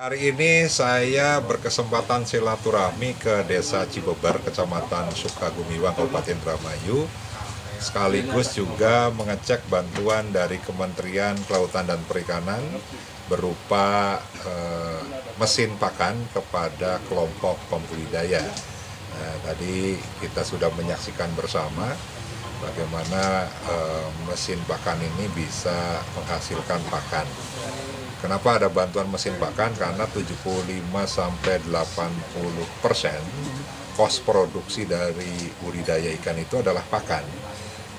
Hari ini saya berkesempatan silaturahmi ke Desa Cibeber, Kecamatan Sukagumiwang, Kabupaten Indramayu, sekaligus juga mengecek bantuan dari Kementerian Kelautan dan Perikanan berupa mesin pakan kepada kelompok pembudidaya. Nah, tadi kita sudah menyaksikan bersama bagaimana mesin pakan ini bisa menghasilkan pakan. Kenapa ada bantuan mesin pakan? Karena 75-80% kos produksi dari budidaya ikan itu adalah pakan.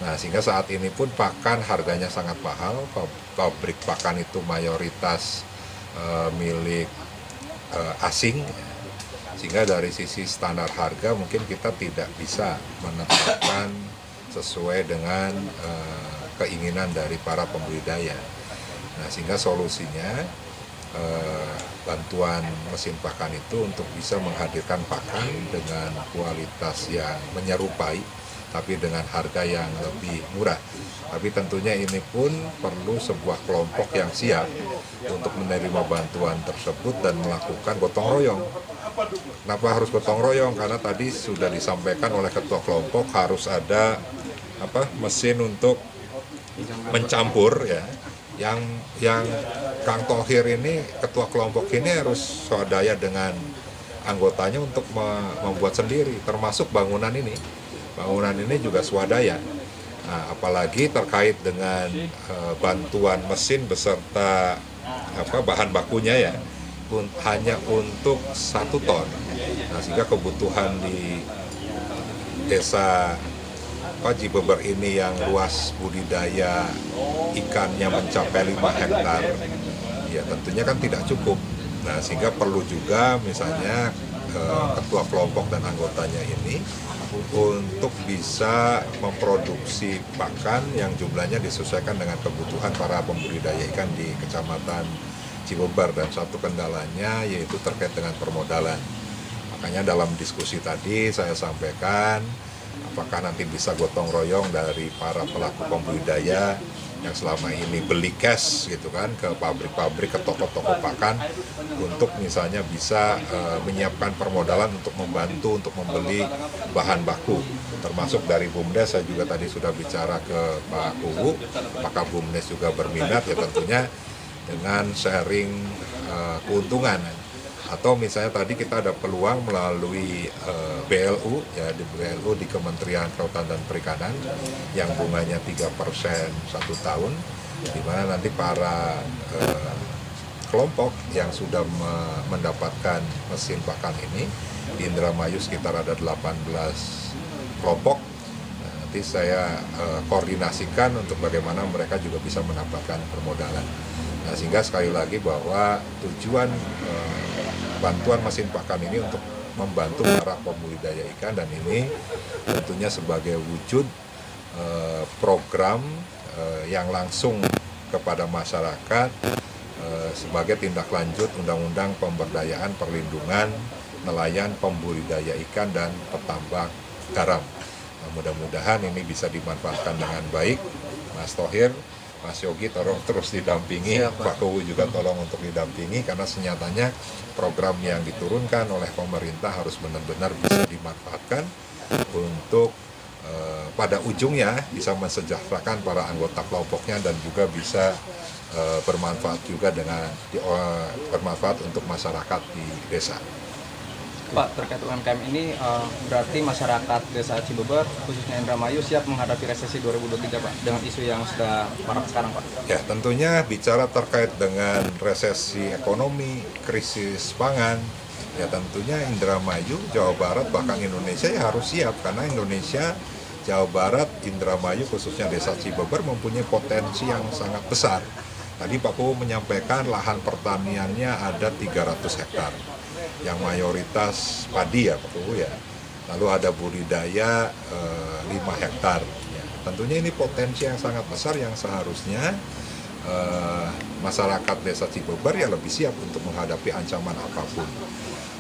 Nah, sehingga saat ini pun pakan harganya sangat mahal. Pabrik pakan itu mayoritas milik asing. Sehingga dari sisi standar harga mungkin kita tidak bisa menetapkan sesuai dengan keinginan dari para pembudidaya. Nah, sehingga solusinya bantuan mesin pakan itu untuk bisa menghadirkan pakan dengan kualitas yang menyerupai, tapi dengan harga yang lebih murah. Tapi tentunya ini pun perlu sebuah kelompok yang siap untuk menerima bantuan tersebut dan melakukan gotong royong. Kenapa harus gotong royong? Karena tadi sudah disampaikan oleh ketua kelompok harus ada mesin untuk mencampur ya. Yang Kang Thohir ini, ketua kelompok ini harus swadaya dengan anggotanya untuk membuat sendiri, termasuk bangunan ini. Bangunan ini juga swadaya. Nah, apalagi terkait dengan bantuan mesin beserta bahan bakunya ya, hanya untuk 1 ton. Nah, sehingga kebutuhan di desa Cibeber ini yang luas budidaya ikannya mencapai 5 hektar, ya tentunya kan tidak cukup. Nah, sehingga perlu juga misalnya ketua kelompok dan anggotanya ini untuk bisa memproduksi pakan yang jumlahnya disesuaikan dengan kebutuhan para pembudidaya ikan di Kecamatan Cibeber. Dan satu kendalanya yaitu terkait dengan permodalan. Makanya dalam diskusi tadi saya sampaikan, apakah nanti bisa gotong royong dari para pelaku pembudidaya yang selama ini beli cash gitu kan ke pabrik-pabrik, ke toko-toko pakan untuk misalnya bisa menyiapkan permodalan untuk membantu untuk membeli bahan baku, termasuk dari BUMDes. Saya juga tadi sudah bicara ke Pak Kuwu, apakah BUMDes juga berminat, ya tentunya dengan sharing keuntungan. Atau misalnya tadi kita ada peluang melalui BLU, ya di BLU di Kementerian Kelautan dan Perikanan yang bunganya 3% 1 tahun, di mana nanti para kelompok yang sudah mendapatkan mesin pakan ini di Indramayu sekitar ada 18 kelompok. Nah, nanti saya koordinasikan untuk bagaimana mereka juga bisa mendapatkan permodalan. Nah, sehingga sekali lagi bahwa tujuan bantuan mesin pakan ini untuk membantu para pembudidaya ikan, dan ini tentunya sebagai wujud program yang langsung kepada masyarakat sebagai tindak lanjut Undang-Undang Pemberdayaan Perlindungan Nelayan, Pembudidaya Ikan, dan Petambak Garam. Nah, mudah-mudahan ini bisa dimanfaatkan dengan baik. Mas Thohir, Mas Yogi tolong terus didampingi, Pak Kuwu juga tolong untuk didampingi, karena senyatanya program yang diturunkan oleh pemerintah harus benar-benar bisa dimanfaatkan untuk pada ujungnya bisa mensejahterakan para anggota kelompoknya dan juga bisa bermanfaat juga bermanfaat untuk masyarakat di desa. Pak, terkait UMKM ini berarti masyarakat desa Cibeber, khususnya Indramayu, siap menghadapi resesi 2023, Pak, dengan isu yang sudah marak sekarang, Pak? Ya, tentunya bicara terkait dengan resesi ekonomi, krisis pangan, ya tentunya Indramayu, Jawa Barat, bahkan Indonesia ya harus siap, karena Indonesia, Jawa Barat, Indramayu, khususnya desa Cibeber mempunyai potensi yang sangat besar. Tadi Pak Kuwu menyampaikan lahan pertaniannya ada 300 hektar. Yang mayoritas padi ya Pak Kuwu ya, lalu ada budidaya 5 hektar. Ya, tentunya ini potensi yang sangat besar yang seharusnya masyarakat desa Cibeber ya lebih siap untuk menghadapi ancaman apapun.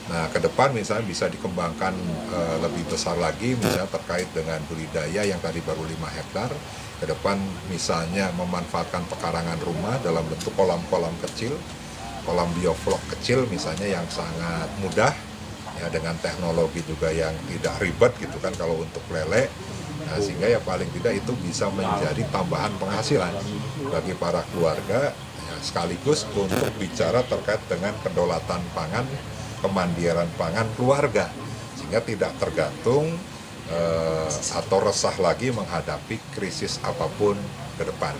Nah, ke depan misalnya bisa dikembangkan lebih besar lagi, misalnya terkait dengan budidaya yang tadi baru 5 hektar. Ke depan misalnya memanfaatkan pekarangan rumah dalam bentuk kolam-kolam kecil kolam bioflok kecil misalnya yang sangat mudah, ya dengan teknologi juga yang tidak ribet gitu kan kalau untuk lele. Nah, sehingga ya paling tidak itu bisa menjadi tambahan penghasilan bagi para keluarga, ya, sekaligus untuk bicara terkait dengan kedaulatan pangan, kemandirian pangan keluarga, sehingga tidak tergantung atau resah lagi menghadapi krisis apapun ke depan.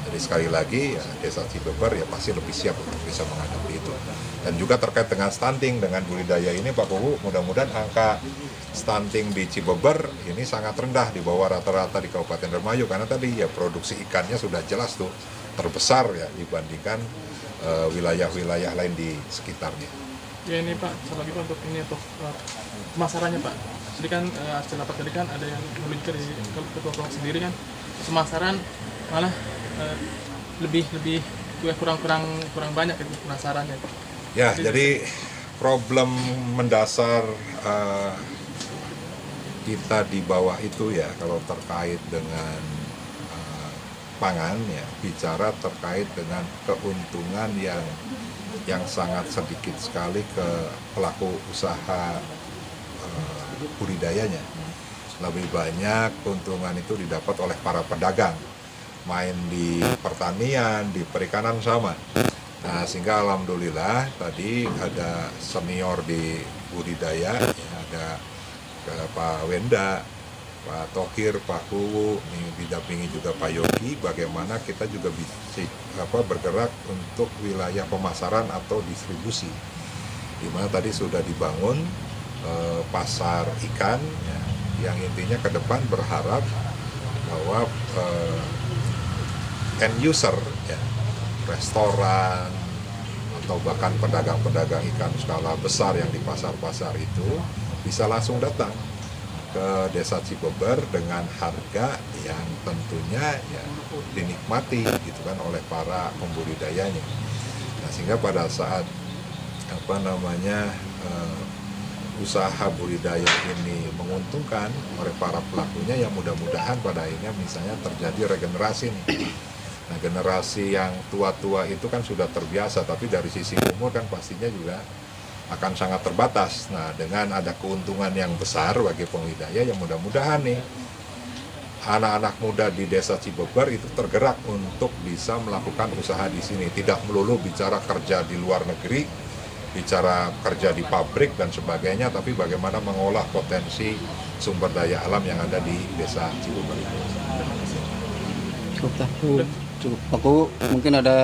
Jadi sekali lagi ya, Desa Cibeber ya pasti lebih siap untuk bisa menghadapi itu. Dan juga terkait dengan stunting, dengan budidaya ini Pak Kubu, mudah-mudahan angka stunting di Cibeber ini sangat rendah di bawah rata-rata di Kabupaten Indramayu, karena tadi ya produksi ikannya sudah jelas tuh terbesar ya dibandingkan wilayah-wilayah lain di sekitarnya. Ya ini Pak, satu lagi Pak untuk ini untuk pemasarannya Pak. Jadi kan hasil rapat tadi kan ada yang meluncur di ketua kelompok sendiri kan, pemasaran malah lebih kurang banyak itu pemasarannya. Ya, jadi problem mendasar kita di bawah itu ya kalau terkait dengan pangan ya, bicara terkait dengan keuntungan yang sangat sedikit sekali ke pelaku usaha budidayanya. Lebih banyak keuntungan itu didapat oleh para pedagang, main di pertanian, di perikanan sama. Nah, sehingga alhamdulillah tadi ada senior di budidaya, ya, ada Pak Wenda, Pak Tohir, Pak Kuwu, didampingi juga Pak Yogi, bagaimana kita juga bisa bergerak untuk wilayah pemasaran atau distribusi, di mana tadi sudah dibangun pasar ikan, ya, yang intinya ke depan berharap bahwa end user, ya, restoran atau bahkan pedagang-pedagang ikan skala besar yang di pasar-pasar itu bisa langsung datang ke Desa Cibeber dengan harga yang tentunya ya dinikmati gitu kan oleh para pembudidayanya. Nah, sehingga pada saat usaha budidaya ini menguntungkan oleh para pelakunya, yang mudah-mudahan pada akhirnya misalnya terjadi regenerasi nih. Nah, generasi yang tua-tua itu kan sudah terbiasa, tapi dari sisi umur kan pastinya juga akan sangat terbatas. Nah, dengan ada keuntungan yang besar bagi pembudidaya, yang mudah-mudahan nih anak-anak muda di Desa Cibeber itu tergerak untuk bisa melakukan usaha di sini, tidak melulu bicara kerja di luar negeri, bicara kerja di pabrik dan sebagainya, tapi bagaimana mengolah potensi sumber daya alam yang ada di Desa Cibeber itu. Cukup, Pak. Mungkin ada